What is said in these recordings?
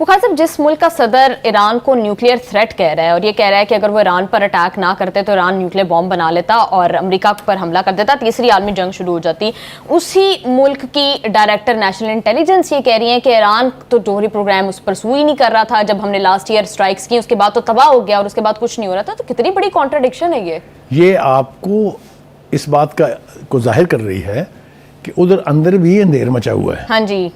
بخار صاحب، جس ملک کا صدر ایران کو نیوکلیئر تھریٹ کہہ رہا ہے اور یہ کہہ رہا ہے کہ اگر وہ ایران پر اٹیک نہ کرتے تو ایران نیوکلیئر بم بنا لیتا اور امریکہ پر حملہ کر دیتا، تیسری عالمی جنگ شروع ہو جاتی، اسی ملک کی ڈائریکٹر نیشنل انٹیلیجنس یہ کہہ رہی ہیں کہ ایران تو جوہری پروگرام اس پر سوئی نہیں کر رہا تھا، جب ہم نے لاسٹ ایئر اسٹرائکس کی اس کے بعد تو تباہ ہو گیا اور اس کے بعد کچھ نہیں ہو رہا تھا. تو کتنی بڑی کانٹرڈکشن ہے یہ آپ کو اس بات کو ظاہر کر رہی ہے کہ ادھر اندر بھی اندھیر مچا ہوا ہے. ہاں جی،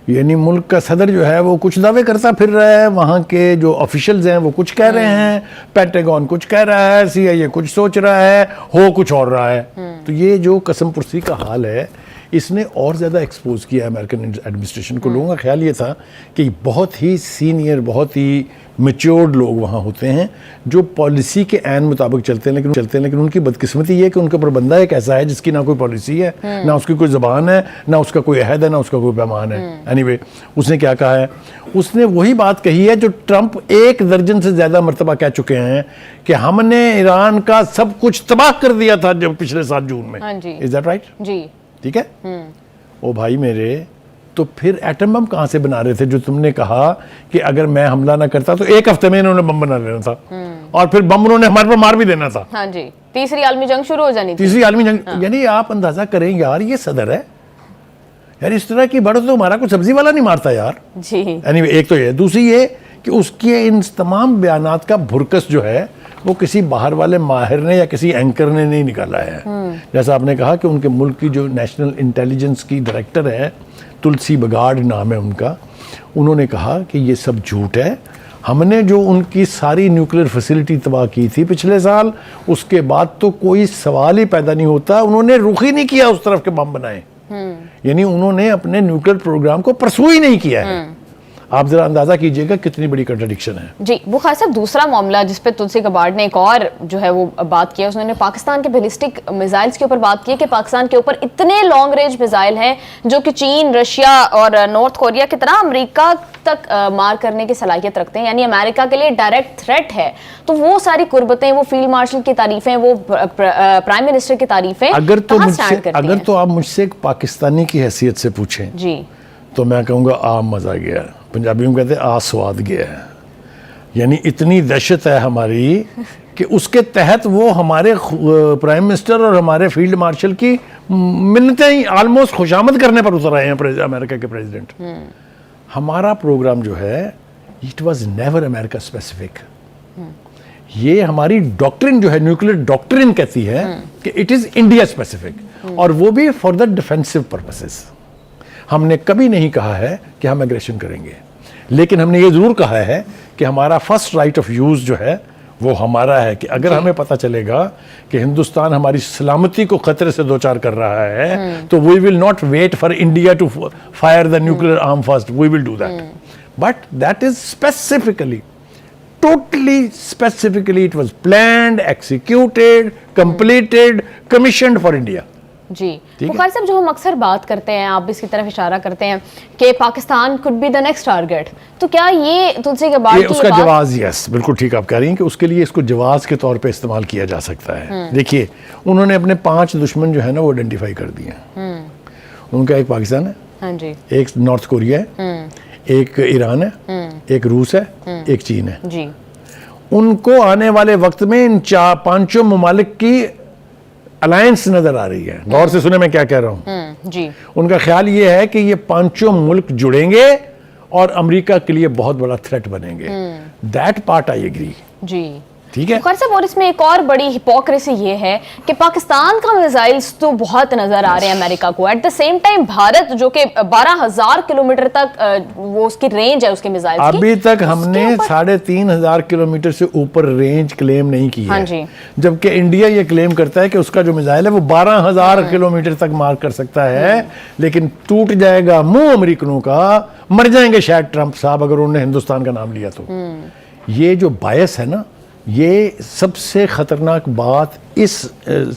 یعنی ملک کا صدر جو ہے وہ کچھ دعوے کرتا پھر رہا ہے، وہاں کے جو آفیشلز ہیں وہ کچھ کہہ رہے ہیں، پینٹاگون کچھ کہہ رہا ہے، سی آئی اے کچھ سوچ رہا ہے، ہو کچھ اور رہا ہے. تو یہ جو قسم پرسی کا حال ہے اس نے اور زیادہ ایکسپوز کیا امریکن ایڈمنسٹریشن کو. لوگوں کا خیال یہ تھا کہ بہت ہی سینئر، بہت ہی میچورڈ لوگ وہاں ہوتے ہیں جو پالیسی کے عین مطابق چلتے ہیں، لیکن ان کی بدقسمتی یہ ہے کہ ان کا اوپر بندہ ایک ایسا ہے جس کی نہ کوئی پالیسی ہے، نہ اس کی کوئی زبان ہے، نہ اس کا کوئی عہد ہے، نہ اس کا کوئی پیمان ہے. اینی وے اس نے کیا کہا ہے؟ اس نے وہی بات کہی ہے جو ٹرمپ 1 درجن سے زیادہ مرتبہ کہہ چکے ہیں کہ ہم نے ایران کا سب کچھ تباہ کر دیا تھا جب پچھلے سال جون میں. Is that right? جی ٹھیک ہے. او بھائی میرے، تو پھر ایٹم بم کہاں سے بنا رہے تھے جو تم نے کہا کہ اگر میں حملہ نہ کرتا تو 1 ہفتے میں انہوں نے بم بنا لینا تھا، اور پھر بم انہوں نے ہمارے پر مار بھی دینا تھا. ہاں جی، تیسری عالمی جنگ شروع ہو جانی تھی. تیسری عالمی جنگ. یعنی آپ اندازہ کریں یار، یہ صدر ہے یار، اس طرح کی بڑھ تو ہمارا کوئی سبزی والا نہیں مارتا یار. جی اینی ایک تو یہ، دوسری یہ کہ اس کے ان تمام بیانات کا بھرکس جو ہے وہ کسی باہر والے ماہر نے یا کسی اینکر نے نہیں نکالا ہے. جیسا آپ نے کہا کہ ان کے ملک کی جو نیشنل انٹیلیجنس کی ڈائریکٹر ہے، تلسی بگاڑ نام ہے ان کا، انہوں نے کہا کہ یہ سب جھوٹ ہے. ہم نے جو ان کی ساری نیوکلیر فیسلٹی تباہ کی تھی پچھلے سال، اس کے بعد تو کوئی سوال ہی پیدا نہیں ہوتا. انہوں نے رخ ہی نہیں کیا اس طرف کے بم بنائے. یعنی انہوں نے اپنے نیوکلیر پروگرام کو پرسو ہی نہیں کیا ہے. آپ ذرا اندازہ کیجئے گا کتنی بڑی کنٹرڈکشن ہے. جی بخار صاحب، دوسرا معاملہ جس پہ تلسی گباڑ نے ایک اور جو ہے وہ بات کیا، اس نے پاکستان کے بیلسٹک میزائلز کے اوپر بات کی کہ پاکستان کے اوپر اتنے لانگ رینج میزائل ہیں جو کہ چین، رشیا اور نارتھ کوریا کی طرح امریکہ تک مار کرنے کی صلاحیت رکھتے ہیں، یعنی امریکہ کے لیے ڈائریکٹ تھریٹ ہے. تو وہ ساری قربتیں، وہ فیلڈ مارشل کی تعریفیں، وہ پرائم منسٹر کی تعریفیں اگر تو آپ مجھ سے ایک پاکستانی کی حیثیت سے پوچھیں جی تو میں کہوں گا آ مزہ گیا. پنجابی میں کہتے ہیں آ سواد گیا ہے. یعنی اتنی دہشت ہے ہماری کہ اس کے تحت وہ ہمارے پرائم منسٹر اور ہمارے فیلڈ مارشل کی منتیں ہی آلموسٹ خوشامد کرنے پر اتر آئے ہیں امریکہ کے پریزیڈنٹ. ہمارا پروگرام جو ہے it was never America specific. یہ ہماری ڈاکٹرن جو ہے، نیوکلیر ڈاکٹرن کہتی ہے کہ اٹ از انڈیا اسپیسیفک، اور وہ بھی فار دا ڈیفینسو پرپسز. ہم نے کبھی نہیں کہا ہے کہ ہم ایگریشن کریں گے، لیکن ہم نے یہ ضرور کہا ہے کہ ہمارا فرسٹ رائٹ آف یوز جو ہے وہ ہمارا ہے، کہ اگر ہمیں پتہ چلے گا کہ ہندوستان ہماری سلامتی کو خطرے سے دوچار کر رہا ہے تو we will not wait for India to fire the nuclear arm first, we will do that. But that is specifically, totally specifically it was planned, executed, completed, commissioned for India. جی بخار صاحب، جو ہم اکثر بات کرتے ہیں، آپ بھی اس کی طرف اشارہ کرتے ہیں کہ Pakistan could be the next target، تو کیا یہ تلسی کے بعد اس کا جواز، یس بالکل ٹھیک آپ کہہ رہی ہیں کہ اس کے لیے اس کو جواز کے طور پہ استعمال کیا جا سکتا ہے. دیکھیے انہوں نے اپنے 5 دشمن جو ہے نا وہ آئیڈینٹیفائی کر دیے ہیں. ان کا ایک پاکستان ہے، ہاں جی، ایک نارتھ کوریا ہے، ایک ایران ہے، ایک روس ہے، ایک چین ہے. جی ان کو آنے والے وقت میں ان 5 ممالک کی الائنس نظر آ رہی ہے. غور سے سنیں میں کیا کہہ رہا ہوں. جی ان کا خیال یہ ہے کہ یہ 5 ملک جڑیں گے اور امریکہ کے لیے بہت بڑا تھریٹ بنیں گے. That part I agree. جی ٹھیک ہے بخار صاحب. اور اس میں ایک اور بڑی ہپوکریسی یہ ہے کہ پاکستان کا میزائلز تو بہت نظر آ رہے ہیں امریکہ کو، at the same time Bharat جو کہ 12,000 کلومیٹر تک وہ اس کی رینج ہے اس کے میزائلز کی، ابھی تک ہم نے 3,500 کلومیٹر سے اوپر رینج کلیم نہیں کی ہے. جبکہ انڈیا یہ کلیم کرتا ہے کہ اس کا جو میزائل ہے وہ 12,000 کلومیٹر تک مار کر سکتا ہے. لیکن ٹوٹ جائے گا منہ امریکنوں کا، مر جائیں گے شاید ٹرمپ صاحب اگر انہوں نے ہندوستان کا نام لیا تو. یہ جو باعث ہے نا، یہ سب سے خطرناک بات اس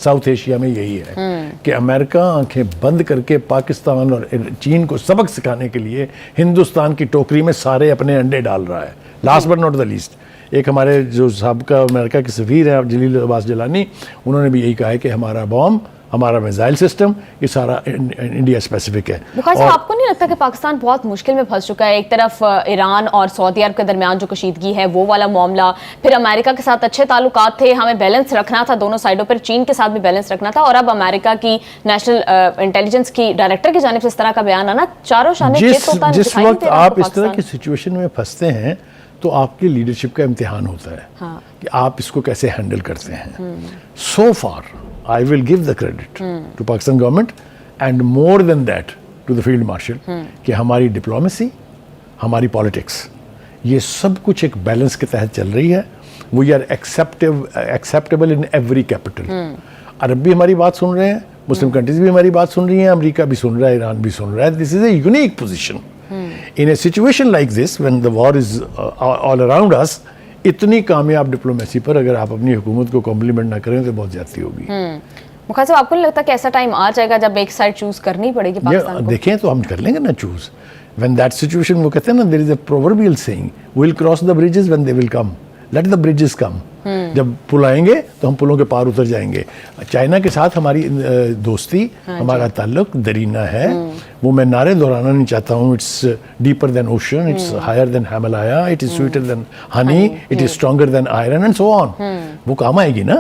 ساؤتھ ایشیا میں یہی ہے کہ امریکہ آنکھیں بند کر کے پاکستان اور چین کو سبق سکھانے کے لیے ہندوستان کی ٹوکری میں سارے اپنے انڈے ڈال رہا ہے. Last but not the least, ایک ہمارے جو سابقہ امریکہ کے سفیر ہیں جلیل عباس جیلانی، انہوں نے بھی یہی کہا ہے کہ ہمارا بام ہمارا میزائل سسٹم یہ سارا انڈیا اسپیسیفک ہے. بخاری صاحب آپ کو نہیں لگتا کہ پاکستان بہت مشکل میں پھنس چکا ہے؟ ایک طرف ایران اور سعودی عرب کے درمیان جو کشیدگی ہے وہ والا معاملہ, پھر امریکہ کے ساتھ اچھے تعلقات تھے, ہمیں بیلنس رکھنا تھا دونوں سائڈوں پر, چین کے ساتھ بھی بیلنس رکھنا تھا, اور اب امریکہ کی نیشنل انٹیلیجنس کی ڈائریکٹر کی جانب سے اس طرح کا بیان آنا, چاروں شانے جس وقت آپ اس طرح کی سچویشن میں پھنستے ہیں تو آپ کی لیڈرشپ کا امتحان ہوتا ہے کہ آپ اس کو کیسے ہینڈل کرتے ہیں. سو for I will give the credit to Pakistan government and more than that to the field marshal کہ ہماری ڈپلومیسی, ہماری پالیٹکس, یہ سب کچھ ایک بیلنس کے تحت چل رہی ہے. We are acceptable in every capital. عرب بھی ہماری بات سن رہے ہیں, مسلم کنٹریز بھی ہماری بات سن رہی ہیں, امریکہ بھی سن رہا ہے, ایران بھی سن رہا ہے. This is a unique position. In a situation like this, when the war is all around us, اتنی کامیاب ڈپلومیسی پر اگر آپ اپنی حکومت کو کمپلیمنٹ نہ کریں تو بہت زیادتی ہوگی. مختصر صاحب آپ کو نہیں لگتا کہ ایسا ٹائم آ جائے گا جب ایک سائڈ چوز کرنی پڑے گی پاکستان کو؟ دیکھیں تو ہم کر لیں گے نا چوز. when that situation, وہ کہتے ہیں نا, there is a proverbial saying, we'll cross the bridges when they will come. let the bridges come. جب پل آئیں گے تو ہم پلوں کے پار اتر جائیں گے. چائنا کے ساتھ ہماری دوستی, ہمارا تعلق درینہ ہے. وہ میں نعرے دہرانا نہیں چاہتا ہوں. It's deeper than ocean, it's higher than Himalaya, it is sweeter than honey, it is stronger than iron and so on. وہ کام آئے گی نا.